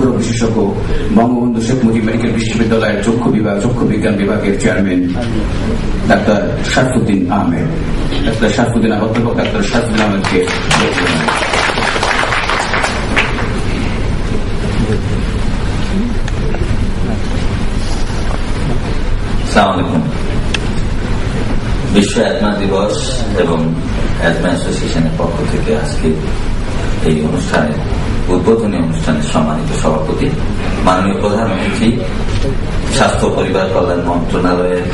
চক্ষুর বিশেষজ্ঞ, বঙ্গবন্ধু শেখ মুজিব মেডিকেল বিশ্ববিদ্যালয়ের চক্ষু বিভাগ, চক্ষু বিজ্ঞান বিভাগের chairman doctor Sharfuddin Ahmed. Doctor Sharfuddin অধ্যাপক ডাক্তার শারফুদ্দিন আহমেদকে বিশ্ব অ্যাজমা দিবস এবং অ্যাজমা অ্যাসোসিয়েশনের পক্ষ থেকে আজকে এই অনুষ্ঠানের উদ্বোধনী অনুষ্ঠানের সম্মানিত সভাপতি, মাননীয় প্রধানমন্ত্রী, স্বাস্থ্য পরিবার কল্যাণ মন্ত্রণালয়ের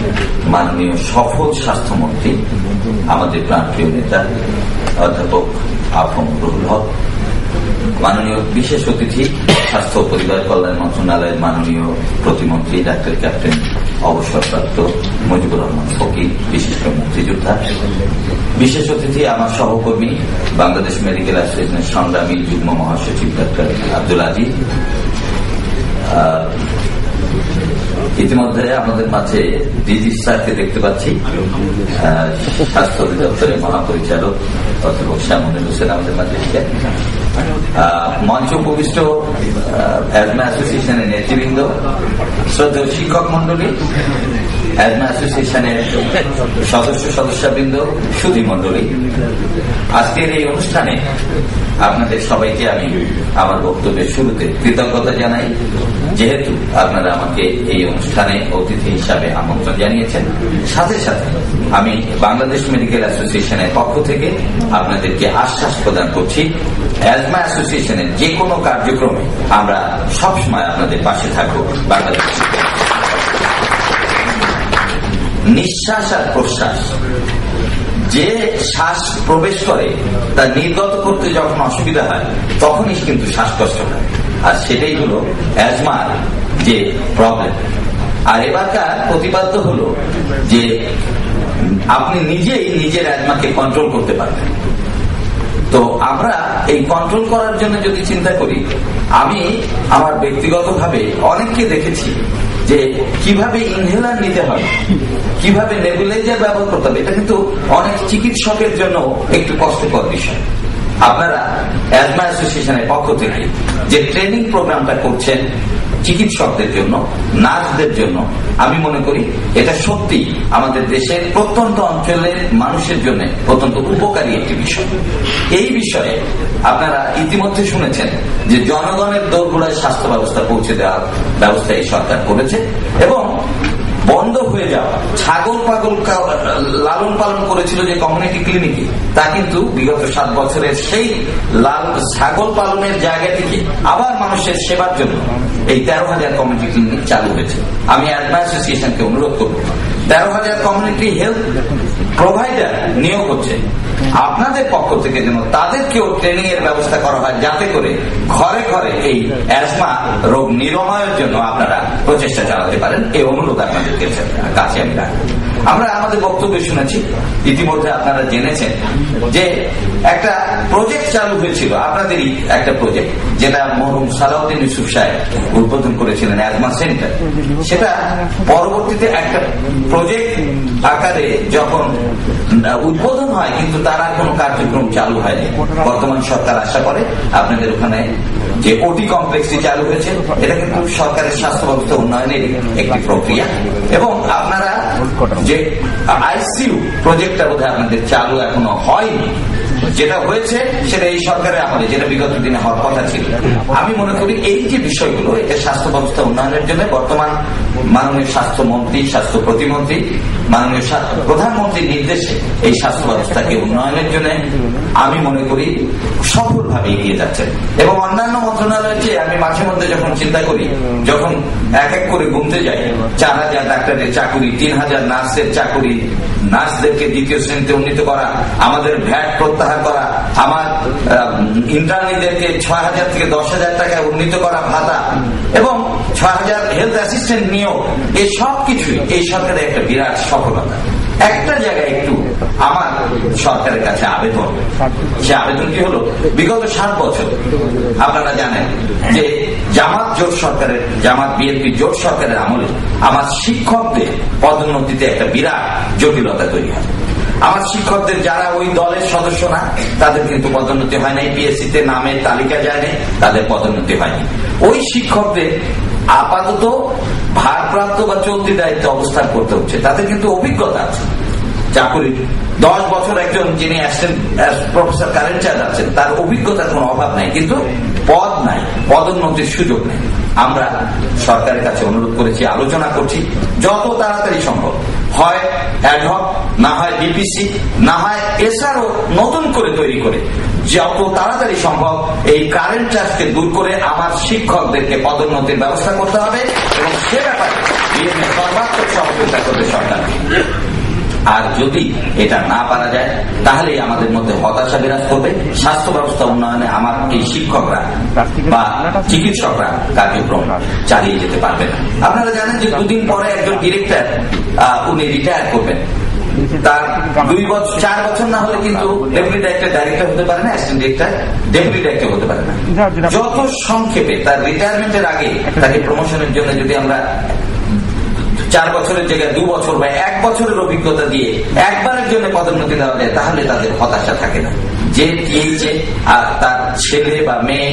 মাননীয় সফল স্বাস্থ্যমন্ত্রী, আমাদের প্রাণপ্রিয় নেতা অধ্যাপক আফম রুহুল হক, মাননীয় বিশেষ অতিথি স্বাস্থ্য পরিবার কল্যাণ মন্ত্রণালয়ের মাননীয় প্রতিমন্ত্রী ডাক্তার ক্যাপ্টেন অবসরপ্রাপ্ত মুজিবুর রহমান ফকির, বিশিষ্ট মুক্তিযোদ্ধা, বিশেষ অতিথি আমার সহকর্মী বাংলাদেশ মেডিকেল অ্যাসোসিয়েশনের সংগ্রামী যুগ্ম মহাসচিব ডাক্তার আব্দুল আজিজ। ইতিমধ্যে আমাদের মাঝে ডিজি স্যারকে দেখতে পাচ্ছি, স্বাস্থ্য অধিদপ্তরের মহাপরিচালক অধ্যাপক শ্যামনুল হোসেন আমাদের মাঝে এসেছেন। মঞ্চ উপবিষ্ট অ্যাজমা অ্যাসোসিয়েশনের নেতৃবৃন্দ, শ্রদ্ধেয় শিক্ষক মন্ডলী, অ্যাজমা অ্যাসোসিয়েশনের সদস্যবৃন্দ, সুধী মন্ডলী, আজকের এই অনুষ্ঠানে আপনাদের সবাইকে আমি আমার বক্তব্যের শুরুতে কৃতজ্ঞতা জানাই, যেহেতু আপনারা আমাকে এই অনুষ্ঠানে অতিথি হিসাবে আমন্ত্রণ জানিয়েছেন। সাথে সাথে আমি বাংলাদেশ মেডিকেল অ্যাসোসিয়েশনের পক্ষ থেকে আপনাদেরকে আশ্বাস প্রদান করছি, অ্যাজমা অ্যাসোসিয়েশনের যে কোনো কার্যক্রমে আমরা সবসময় আপনাদের পাশে থাকবো। বাংলাদেশ নিঃশ্বাস আর প্রশ্বাস, যে শ্বাস প্রবেশ করে তা নির্গত করতে যখন অসুবিধা হয় তখনই কিন্তু শ্বাসকষ্ট হয়, আর সেটাই হলো অ্যাজমার যে প্রবলেম। আর এবারকার প্রতিপাদ্য হলো যে আপনি নিজেই নিজের অ্যাজমাকে কন্ট্রোল করতে পারবেন। তো আমরা এই কন্ট্রোল করার জন্য যদি চিন্তা করি, আমি আমার ব্যক্তিগতভাবে অনেককে দেখেছি যে কিভাবে ইনহেলার নিতে হবে, কিভাবে নেবুলাইজার ব্যবহার করতে হবে। এটা কিন্তু অনেক চিকিৎসকের জন্য একটু কষ্টকর বিষয়। আপনারা অ্যাজমা অ্যাসোসিয়েশনের পক্ষ থেকে যে ট্রেনিং প্রোগ্রামটা করছেন চিকিৎসকদের জন্য, নার্সদের জন্য, আমি মনে করি এটা সত্যি আমাদের দেশের প্রত্যন্ত অঞ্চলের মানুষের জন্য অত্যন্ত উপকারী একটি বিষয়। এই বিষয়ে আপনারা ইতিমধ্যে শুনেছেন যে জনগণের দোরগোড়ায় স্বাস্থ্য ব্যবস্থা পৌঁছে দেওয়ার ব্যবস্থা এই সরকার করেছে, এবং বন্ধ হয়ে যাওয়া ছাগল পাগল লালন পালন করেছিল যে কমিউনিটি ক্লিনিকে, তা কিন্তু বিগত 7 বছরের সেই ছাগল পালনের জায়গা থেকে আবার মানুষের সেবার জন্য এই 13,000 কমিউনিটি ক্লিনিক চালু হয়েছে। আমি অ্যাজমা অ্যাসোসিয়েশনকে অনুরোধ করব, 13,000 কমিউনিটি হেলথ প্রোভাইডার নিয়োগ হচ্ছে, আপনাদের পক্ষ থেকে যেন তাদেরকেও ট্রেনিং এর ব্যবস্থা করা হয়, যাতে করে ঘরে ঘরে এই অ্যাজমা রোগ নিরাময়ের জন্য আপনারা প্রচেষ্টা চালাতে পারেন। এই অনুরোধ আপনাদের কাছে আমি রাখবো। আমরা আমাদের বক্তব্য শুনেছি, ইতিমধ্যে আপনারা জেনেছেন যে একটা প্রজেক্ট চালু হয়েছিল, আপনাদেরই একটা প্রজেক্ট, যেটা মরহুম সালাউদ্দিন ইউসুফ সাহেব উদ্বোধন করেছিলেন, অ্যাজমা সেন্টার। সেটা পরবর্তীতে একটা প্রজেক্ট আকারে যখন উদ্বোধন হয়, কিন্তু তার আর কোনো কার্যক্রম চালু হয়নি। বর্তমান সরকার আশা করে আপনাদের ওখানে যে ওটি কমপ্লেক্সটি চালু হয়েছে, এটা কিন্তু সরকারের স্বাস্থ্য ব্যবস্থা উন্নয়নের একটি প্রক্রিয়া। এবং আপনারা যে আইসিইউ প্রজেক্টটা বোধহয় আপনাদের চালু এখনো হয়নি, যেটা হয়েছে সেটা এই সরকারের আমলে, যেটা বিগত দিনে হওয়ার কথা ছিল। আমি মনে করি এই যে বিষয়গুলো, এটা স্বাস্থ্য ব্যবস্থা উন্নয়নের জন্য বর্তমান মাননীয় স্বাস্থ্যমন্ত্রী, স্বাস্থ্য প্রতিমন্ত্রী, মাননীয় প্রধানমন্ত্রীর নির্দেশে এই স্বাস্থ্য ব্যবস্থাকে উন্নয়নের জন্য আমি মনে করি সফলভাবে এগিয়ে যাচ্ছেন। এবং অন্যান্য মন্ত্রণালয়ের চেয়ে আমি মাঝে মধ্যে যখন চিন্তা করি, যখন এক এক করে গুনতে যাই, 4,000 ডাক্তারের চাকুরি, 3,000 নার্সের চাকুরি, নার্সদেরকে 2য় শ্রেণীতে উন্নীত করা, আমাদের ভ্যাট প্রত্যাহার করা, আমার ইন্টার্নিদেরকে 6,000 থেকে 10,000 টাকায় উন্নীত করা ভাতা, এবং 6,000 হেলথ অ্যাসিস্ট্যান্ট নিয়োগ, এই সব কিছুই এই সরকারের একটা বিরাট সফলতা। একটা জায়গায় একটু আমার সরকারের কাছে আবেদন, সে আবেদন কি হলো, বিগত 7 বছর আপনারা জানেন যে জামাত বিএনপি জোট সরকারের আমলে আমার শিক্ষকদের পদোন্নতিতে একটা বিরাট জটিলতা তৈরি হয়। আমার শিক্ষকদের যারা ওই দলের সদস্য না তাদের কিন্তু পদোন্নতি হয় নাই, পিএসসিতে নামের তালিকা যায়নি, তাদের পদোন্নতি হয়নি। ওই শিক্ষকদের আপাতত ভারপ্রাপ্ত বা চলতি দায়িত্বে অবস্থান করতে হচ্ছে, তাদের কিন্তু অভিজ্ঞতা আছে চাকুরির। 10 বছর একজন যিনি প্রফেসর কারেন্ট চার্জ আছেন তার অভিজ্ঞতার কোনো অভাব নাই, কিন্তু পদ নাই, পদোন্নতির সুযোগ নেই। আমরা সরকারের কাছে অনুরোধ করেছি, আলোচনা করছি, যত তাড়াতাড়ি সম্ভব হয় অ্যাডহক, না হয় ডিপিসি, না হয় এসআরও নতুন করে তৈরি করে যত তাড়াতাড়ি সম্ভব এই কারেন্ট চার্জকে দূর করে আমার শিক্ষকদেরকে পদোন্নতির ব্যবস্থা করতে হবে এবং সে ব্যাপারে সর্বাত্মক সহযোগিতা করবে সরকার। আর যদি এটা না পারা যায় তাহলে আমাদের মধ্যে হতাশা বিরাজ করবে। স্বাস্থ্য ব্যবস্থা উন্নয়নে আমার এই শিক্ষকরা বা চিকিৎসকরা কার্যক্রম চালিয়ে যেতে পারবে না। আপনারা জানেন যে 2 দিন পরে একজন ডিরেক্টর উনি রিটায়ার করবেন, তার 2 বছর 4 বছর না হলে কিন্তু ডেপুটি ডাইরেক্টর হতে পারে না, অ্যাসিস্ট্যান্ট ডিরেক্টর, ডেপুটি ডাইরেক্টর হতে পারে না। যত সংক্ষেপে তার রিটায়ারমেন্টের আগে তাকে প্রমোশনের জন্য যদি আমরা 4 বছরের জায়গায় 2 বছর বা 1 বছরের অভিজ্ঞতা দিয়ে একবারের জন্য পদোন্নতি দেওয়া যায় তাহলে তাদের হতাশা থাকে না। যে টিএইচে আর তার ছেলে বা মেয়ে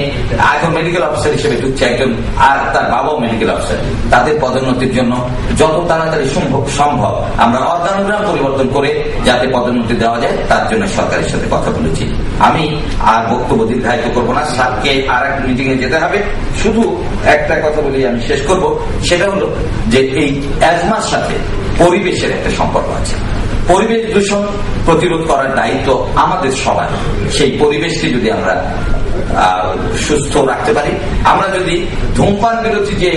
এখন মেডিকেল অফিসার হিসেবে ঢুকছে একজন, আর তার বাবাও মেডিকেল অফিসার, তাদের পদোন্নতির জন্য যত তাড়াতাড়ি সম্ভব আমরা অর্গানোগ্রাম পরিবর্তন করে যাতে পদোন্নতি দেওয়া যায় তার জন্য সরকারের সাথে কথা বলেছি। আমি আর বক্তব্য দীর্ঘায়িত করবো না, স্যারকে আর এক মিটিং এ যেতে হবে। শুধু একটা কথা বলি আমি শেষ করব, সেটা হলো যে এই অ্যাজমার সাথে পরিবেশের একটা সম্পর্ক আছে। পরিবেশ দূষণ প্রতিরোধ করার দায়িত্ব আমাদের সবার। সেই পরিবেশকে যদি আমরা সুস্থ রাখতে পারি, আমরা যদি ধূমপান বিরোধী যে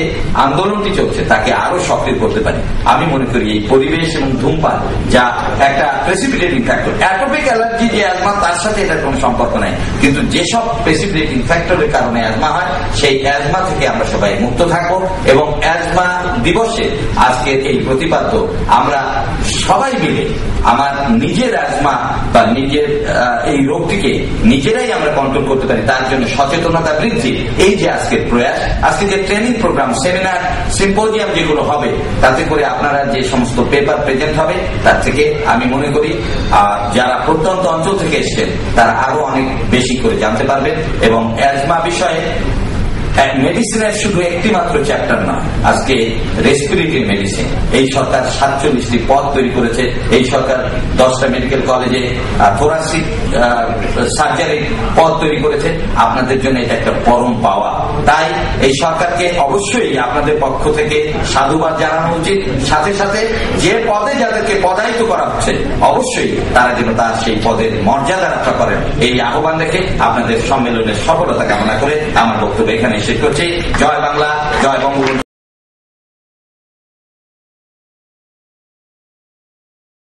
আন্দোলনটি চলছে তাকে আরো সক্রিয় করতে পারি, আমি মনে করি এই পরিবেশ এবং ধূমপান যা একটা প্রেসিপিটেটিং ফ্যাক্টর, অ্যাটোপিক অ্যালার্জি যে অ্যাজমা তার সাথে এটার কোনো সম্পর্ক নাই, কিন্তু যেসব প্রেসিপিটেটিং ফ্যাক্টরের কারণে অ্যাজমা হয় সেই অ্যাজমা থেকে আমরা সবাই মুক্ত থাকবো। এবং অ্যাজমা দিবসে আজকে এই প্রতিপাদ্য আমরা সবাই মিলে আমার নিজের অ্যাজমা বা নিজের এই রোগটিকে নিজেরাই আমরা কন্ট্রোল করতে পারি তার জন্য সচেতনতা বৃদ্ধি, এই যে আজকের প্রয়াস, আজকে যে ট্রেনিং প্রোগ্রাম, সেমিনার, সিম্পোজিয়াম যেগুলো হবে তাতে করে আপনারা যে সমস্ত পেপার প্রেজেন্ট হবে তার থেকে আমি মনে করি যারা প্রত্যন্ত অঞ্চল থেকে এসছেন তারা আরো অনেক বেশি করে জানতে পারবেন। এবং অ্যাজমা বিষয়ে মেডিসিনের শুধু একটি মাত্র চ্যাপ্টার নয়, আজকে রেসপিরেটরি মেডিসিন এই সরকার 47টি পদ তৈরি করেছে, এই সরকার 10টা মেডিকেল কলেজে থোরাসিক সার্জারি পদ তৈরি করেছে। আপনাদের জন্য এটা একটা পরম পাওয়া, তাই এই সরকারকে অবশ্যই আপনাদের পক্ষ থেকে সাধুবাদ জানানো উচিত। সাথে সাথে যে পদে যাদেরকে পদায়িত করা হচ্ছে অবশ্যই তারা যেন তার সেই পদের মর্যাদা রক্ষা করেন, এই আহ্বান রেখে আপনাদের সম্মেলনের সফলতা কামনা করে আমার বক্তব্য এখানে শেষ করছি। জয় বাংলা, জয় বঙ্গ।